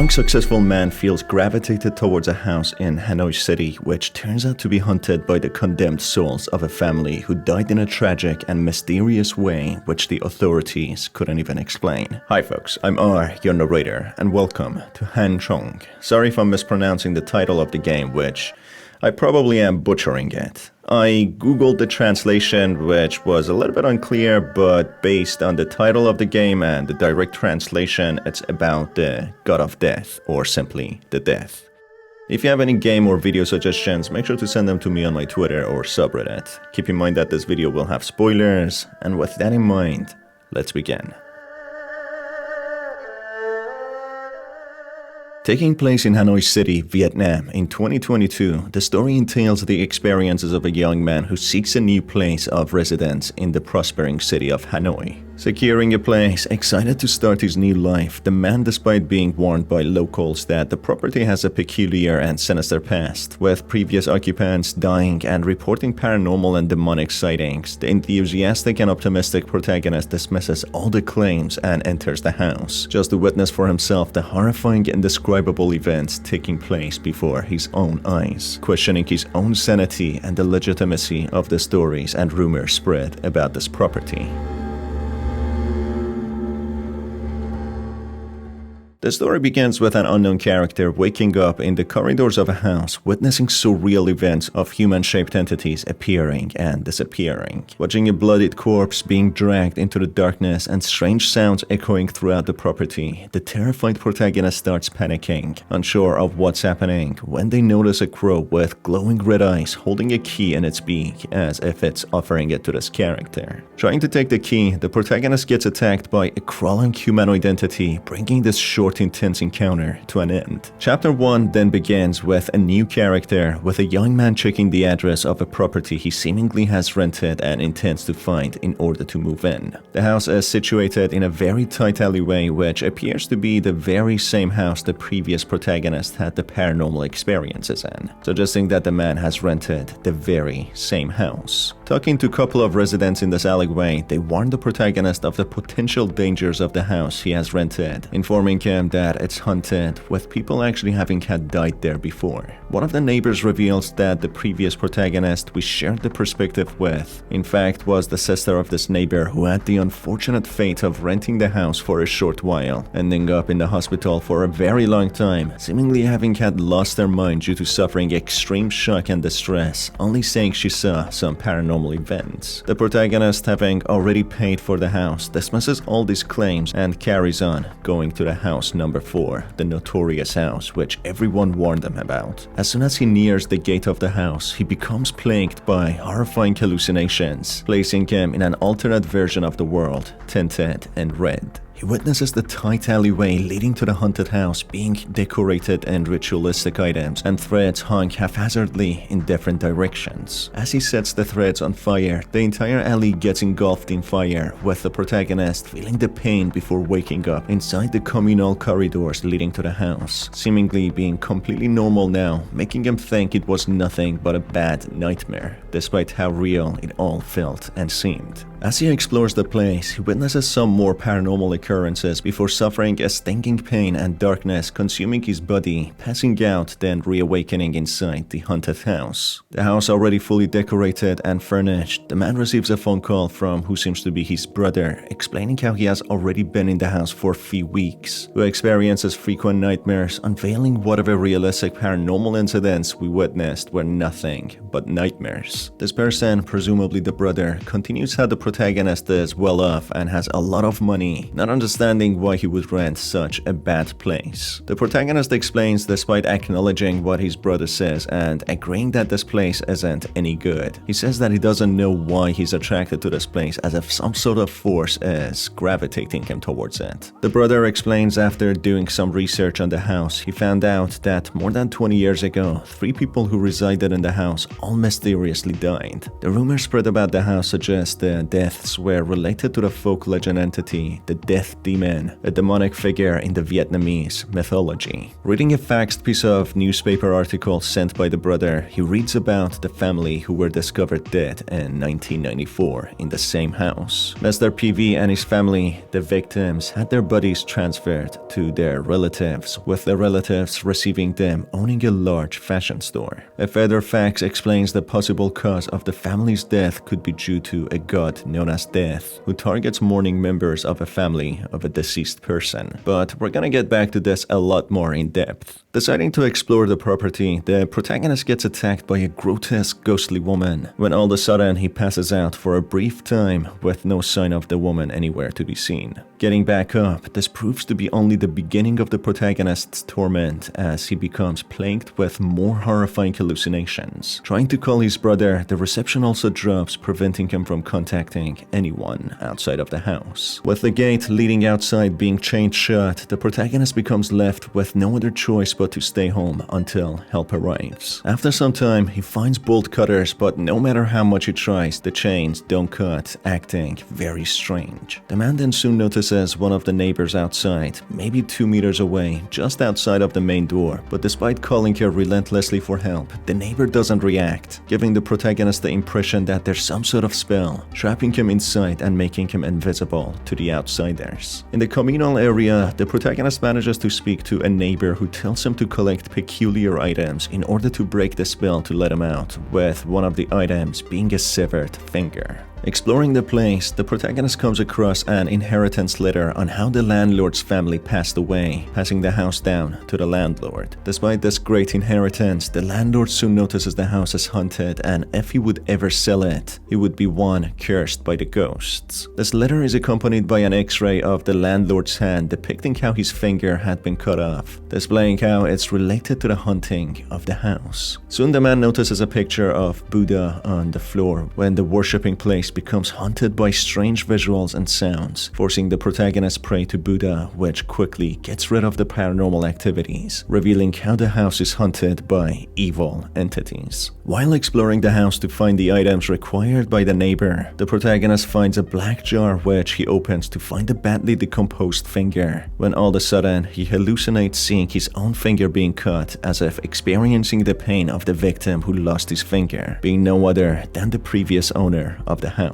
young successful man feels gravitated towards a house in Hanoi City which turns out to be haunted by the condemned souls of a family who died in a tragic and mysterious way which the authorities couldn't even explain. Hi folks, I'm R, your narrator, and welcome to Thần Trùng. Sorry if I'm mispronouncing the title of the game, which I probably am butchering it. I googled the translation, which was a little bit unclear, but based on the title of the game and the direct translation, it's about the God of Death, or simply the Death. If you have any game or video suggestions, make sure to send them to me on my Twitter or subreddit. Keep in mind that this video will have spoilers, and with that in mind, let's begin. Taking place in Hanoi City, Vietnam in 2022, the story entails the experiences of a young man who seeks a new place of residence in the prospering city of Hanoi. Securing a place, excited to start his new life, the man, despite being warned by locals that the property has a peculiar and sinister past, with previous occupants dying and reporting paranormal and demonic sightings, the enthusiastic and optimistic protagonist dismisses all the claims and enters the house, just to witness for himself the horrifying and indescribable events taking place before his own eyes, questioning his own sanity and the legitimacy of the stories and rumors spread about this property. The story begins with an unknown character waking up in the corridors of a house, witnessing surreal events of human-shaped entities appearing and disappearing, watching a bloodied corpse being dragged into the darkness and strange sounds echoing throughout the property. The terrified protagonist starts panicking, unsure of what's happening, when they notice a crow with glowing red eyes holding a key in its beak as if it's offering it to this character. Trying to take the key, the protagonist gets attacked by a crawling humanoid entity, bringing this short intense encounter to an end. Chapter 1 then begins with a new character, with a young man checking the address of a property he seemingly has rented and intends to find in order to move in. The house is situated in a very tight alleyway which appears to be the very same house the previous protagonist had the paranormal experiences in, suggesting that the man has rented the very same house. Talking to a couple of residents in this alleyway, they warn the protagonist of the potential dangers of the house he has rented, informing him that it's haunted, with people actually having had died there before. One of the neighbors reveals that the previous protagonist we shared the perspective with, in fact, was the sister of this neighbor who had the unfortunate fate of renting the house for a short while, ending up in the hospital for a very long time, seemingly having had lost their mind due to suffering extreme shock and distress, only saying she saw some paranormal events. The protagonist, having already paid for the house, dismisses all these claims and carries on, going to the house number 4, the notorious house which everyone warned him about. As soon as he nears the gate of the house, he becomes plagued by horrifying hallucinations, placing him in an alternate version of the world, tinted in red. He witnesses the tight alleyway leading to the haunted house being decorated in ritualistic items and threads hung haphazardly in different directions. As he sets the threads on fire, the entire alley gets engulfed in fire, with the protagonist feeling the pain before waking up inside the communal corridors leading to the house, seemingly being completely normal now, making him think it was nothing but a bad nightmare, despite how real it all felt and seemed. As he explores the place, he witnesses some more paranormal occurrences before suffering a stinging pain and darkness consuming his body, passing out, then reawakening inside the haunted house. The house already fully decorated and furnished, the man receives a phone call from who seems to be his brother, explaining how he has already been in the house for a few weeks, who experiences frequent nightmares, unveiling whatever realistic paranormal incidents we witnessed were nothing but nightmares. This person, presumably the brother, continues how the protagonist is well off and has a lot of money, not understanding why he would rent such a bad place. The protagonist explains, despite acknowledging what his brother says and agreeing that this place isn't any good. He says that he doesn't know why he's attracted to this place, as if some sort of force is gravitating him towards it. The brother explains after doing some research on the house, he found out that more than 20 years ago, 3 people who resided in the house all mysteriously died. The rumors spread about the house suggest the deaths were related to the folk legend entity, the Death death demon, a demonic figure in the Vietnamese mythology. Reading a faxed piece of newspaper article sent by the brother, he reads about the family who were discovered dead in 1994 in the same house. Mr. PV and his family, the victims, had their bodies transferred to their relatives, with the relatives receiving them owning a large fashion store. A further fax explains the possible cause of the family's death could be due to a god known as Death, who targets mourning members of a family of a deceased person. But we're gonna get back to this a lot more in depth. Deciding to explore the property, the protagonist gets attacked by a grotesque ghostly woman, when all of a sudden he passes out for a brief time with no sign of the woman anywhere to be seen. Getting back up, this proves to be only the beginning of the protagonist's torment as he becomes plagued with more horrifying hallucinations. Trying to call his brother, the reception also drops, preventing him from contacting anyone outside of the house. With the gate leading outside being chained shut, the protagonist becomes left with no other choice but to stay home until help arrives. After some time, he finds bolt cutters, but no matter how much he tries, the chains don't cut, acting very strange. The man then soon notices one of the neighbors outside, maybe 2 meters away, just outside of the main door, but despite calling her relentlessly for help, the neighbor doesn't react, giving the protagonist the impression that there's some sort of spell, trapping him inside and making him invisible to the outsiders. In the communal area, the protagonist manages to speak to a neighbor who tells him to collect peculiar items in order to break the spell to let him out, with one of the items being a severed finger. Exploring the place, the protagonist comes across an inheritance letter on how the landlord's family passed away, passing the house down to the landlord. Despite this great inheritance, the landlord soon notices the house is haunted, and if he would ever sell it, he would be one cursed by the ghosts. This letter is accompanied by an X-ray of the landlord's hand depicting how his finger had been cut off, displaying how it's related to the haunting of the house. Soon the man notices a picture of Buddha on the floor when the worshipping place becomes haunted by strange visuals and sounds, forcing the protagonist prey to Buddha, which quickly gets rid of the paranormal activities, revealing how the house is haunted by evil entities. While exploring the house to find the items required by the neighbor, the protagonist finds a black jar which he opens to find a badly decomposed finger, when all of a sudden he hallucinates seeing his own finger being cut, as if experiencing the pain of the victim who lost his finger, being no other than the previous owner of the house.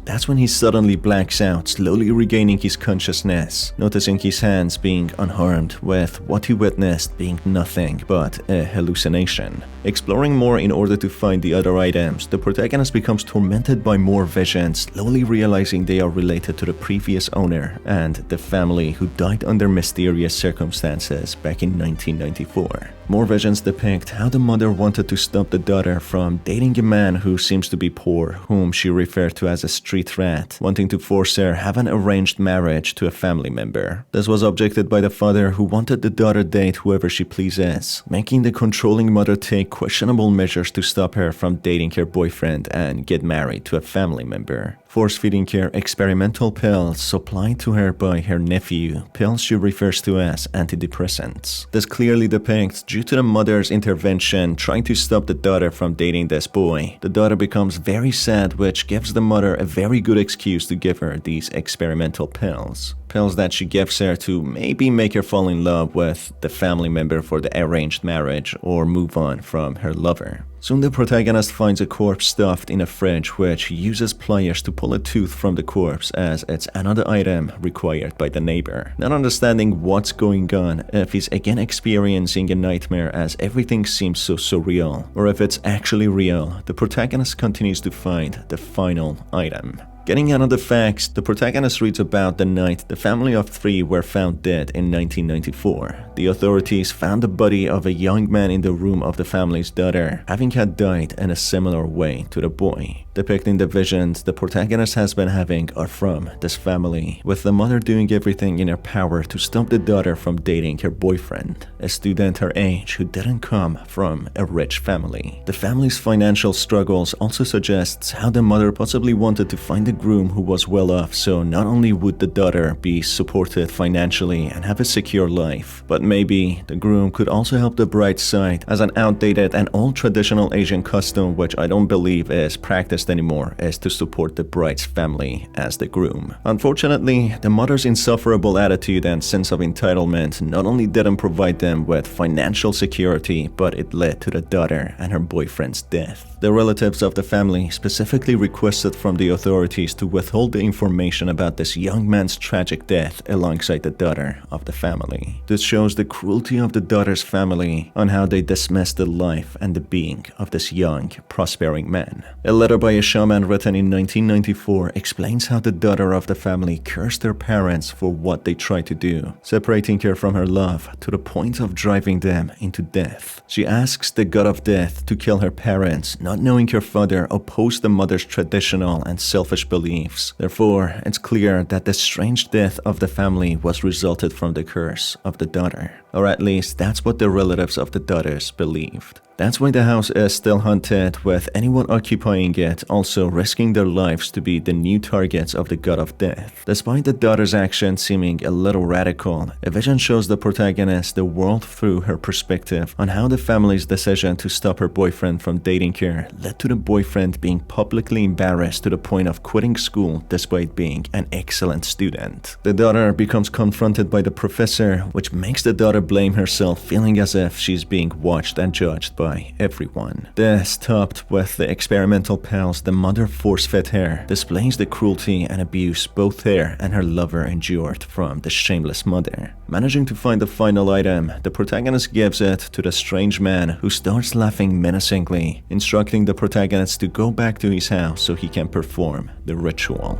That's when he suddenly blacks out, slowly regaining his consciousness, noticing his hands being unharmed, with what he witnessed being nothing but a hallucination. Exploring more in order to find the other items, the protagonist becomes tormented by more visions, slowly realizing they are related to the previous owner and the family who died under mysterious circumstances back in 1994. More visions depict how the mother wanted to stop the daughter from dating a man who seems to be poor, whom she referred to as a street rat, wanting to force her have an arranged marriage to a family member. This was objected by the father, who wanted the daughter date whoever she pleases, making the controlling mother take questionable measures to stop her from dating her boyfriend and get married to a family member. Force-feeding her experimental pills supplied to her by her nephew, pills she refers to as antidepressants. This clearly depicts, due to the mother's intervention trying to stop the daughter from dating this boy, the daughter becomes very sad, which gives the mother a very good excuse to give her these experimental pills. Pills that she gives her to maybe make her fall in love with the family member for the arranged marriage or move on from her lover. Soon the protagonist finds a corpse stuffed in a fridge, which he uses pliers to pull a tooth from the corpse, as it's another item required by the neighbor. Not understanding what's going on, if he's again experiencing a nightmare as everything seems so surreal, or if it's actually real, the protagonist continues to find the final item. Getting out of the facts, the protagonist reads about the night the family of 3 were found dead in 1994. The authorities found the body of a young man in the room of the family's daughter, having had died in a similar way to the boy. Depicting the visions the protagonist has been having are from this family, with the mother doing everything in her power to stop the daughter from dating her boyfriend, a student her age who didn't come from a rich family. The family's financial struggles also suggests how the mother possibly wanted to find a groom who was well off, so not only would the daughter be supported financially and have a secure life, but maybe the groom could also help the bride's side, as an outdated and old traditional Asian custom which I don't believe is practiced interest anymore is to support the bride's family as the groom. Unfortunately, the mother's insufferable attitude and sense of entitlement not only didn't provide them with financial security, but it led to the daughter and her boyfriend's death. The relatives of the family specifically requested from the authorities to withhold the information about this young man's tragic death alongside the daughter of the family. This shows the cruelty of the daughter's family on how they dismissed the life and the being of this young, prospering man. A letter by a shaman written in 1994 explains how the daughter of the family cursed her parents for what they tried to do, separating her from her love to the point of driving them into death. She asks the god of death to kill her parents, not knowing her father opposed the mother's traditional and selfish beliefs. Therefore, it's clear that the strange death of the family was resulted from the curse of the daughter. Or at least that's what the relatives of the daughters believed. That's why the house is still haunted, with anyone occupying it also risking their lives to be the new targets of the god of death. Despite the daughter's actions seeming a little radical, a vision shows the protagonist the world through her perspective on how the family's decision to stop her boyfriend from dating her led to the boyfriend being publicly embarrassed to the point of quitting school despite being an excellent student. The daughter becomes confronted by the professor, which makes the daughter blame herself, feeling as if she's being watched and judged by everyone. This, topped with the experimental pills the mother force-fed her, displays the cruelty and abuse both her and her lover endured from the shameless mother. Managing to find the final item, the protagonist gives it to the strange man, who starts laughing menacingly, instructing the protagonist to go back to his house so he can perform the ritual.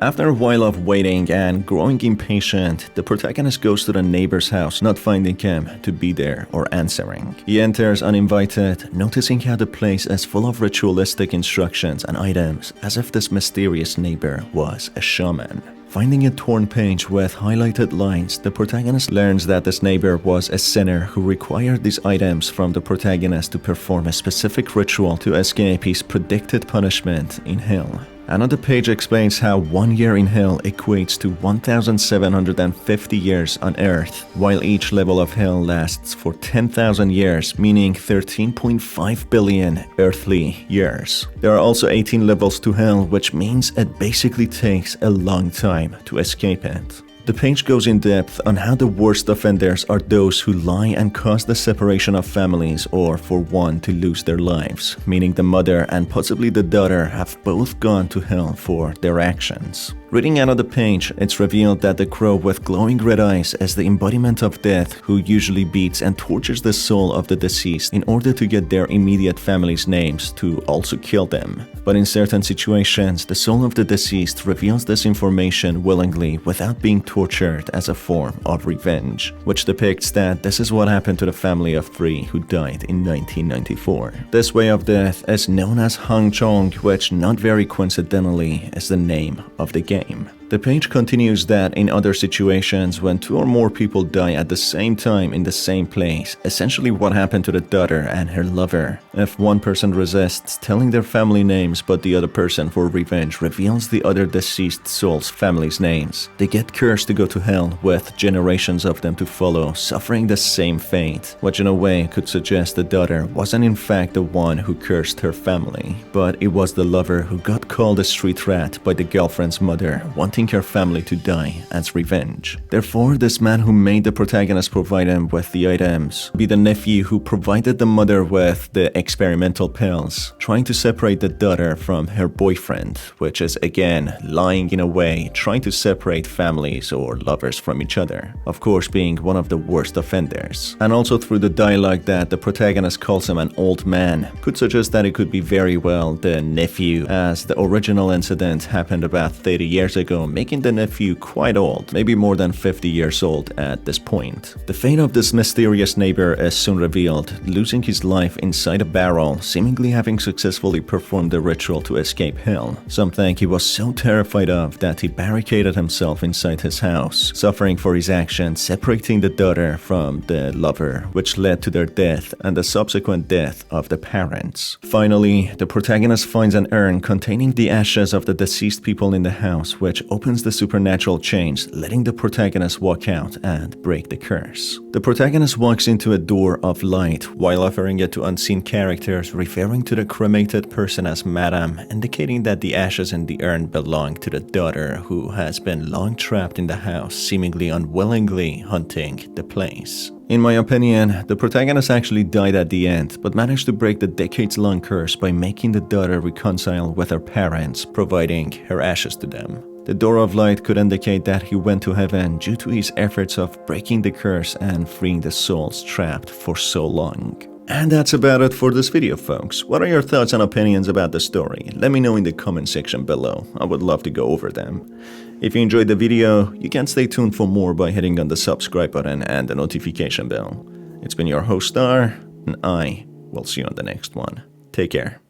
After a while of waiting and growing impatient, the protagonist goes to the neighbor's house, not finding him to be there or answering. He enters uninvited, noticing how the place is full of ritualistic instructions and items, as if this mysterious neighbor was a shaman. Finding a torn page with highlighted lines, the protagonist learns that this neighbor was a sinner who required these items from the protagonist to perform a specific ritual to escape his predicted punishment in hell. Another page explains how 1 year in hell equates to 1,750 years on Earth, while each level of hell lasts for 10,000 years, meaning 13.5 billion earthly years. There are also 18 levels to hell, which means it basically takes a long time to escape it. The page goes in depth on how the worst offenders are those who lie and cause the separation of families, or for one to lose their lives, meaning the mother and possibly the daughter have both gone to hell for their actions. Reading another page, it's revealed that the crow with glowing red eyes is the embodiment of death, who usually beats and tortures the soul of the deceased in order to get their immediate family's names to also kill them. But in certain situations, the soul of the deceased reveals this information willingly without being tortured as a form of revenge, which depicts that this is what happened to the family of 3 who died in 1994. This way of death is known as Hang Chong, which not very coincidentally is the name of the game. The page continues that in other situations, when 2 or more people die at the same time in the same place, essentially what happened to the daughter and her lover. If one person resists telling their family names but the other person for revenge reveals the other deceased soul's family's names, they get cursed to go to hell, with generations of them to follow, suffering the same fate, which in a way could suggest the daughter wasn't in fact the one who cursed her family, but it was the lover who got called a street rat by the girlfriend's mother, wanting her family to die as revenge. Therefore, this man who made the protagonist provide him with the items be the nephew who provided the mother with the experimental pills, trying to separate the daughter from her boyfriend, which is again lying in a way, trying to separate families or lovers from each other, of course being one of the worst offenders. And also through the dialogue that the protagonist calls him an old man, could suggest that it could be very well the nephew, as the original incident happened about 30 years ago, making the nephew quite old, maybe more than 50 years old at this point. The fate of this mysterious neighbor is soon revealed, losing his life inside a barrel, seemingly having successfully performed the ritual to escape hell, something he was so terrified of that he barricaded himself inside his house, suffering for his actions, separating the daughter from the lover, which led to their death and the subsequent death of the parents. Finally, the protagonist finds an urn containing the ashes of the deceased people in the house, which opens the supernatural chains, letting the protagonist walk out and break the curse. The protagonist walks into a door of light while offering it to unseen characters, referring to the cremated person as Madame, indicating that the ashes in the urn belong to the daughter who has been long trapped in the house, seemingly unwillingly hunting the place. In my opinion, the protagonist actually died at the end, but managed to break the decades-long curse by making the daughter reconcile with her parents, providing her ashes to them. The door of light could indicate that he went to heaven due to his efforts of breaking the curse and freeing the souls trapped for so long. And that's about it for this video, folks. What are your thoughts and opinions about the story? Let me know in the comment section below. I would love to go over them. If you enjoyed the video, you can stay tuned for more by hitting on the subscribe button and the notification bell. It's been your host Star, and I will see you on the next one. Take care.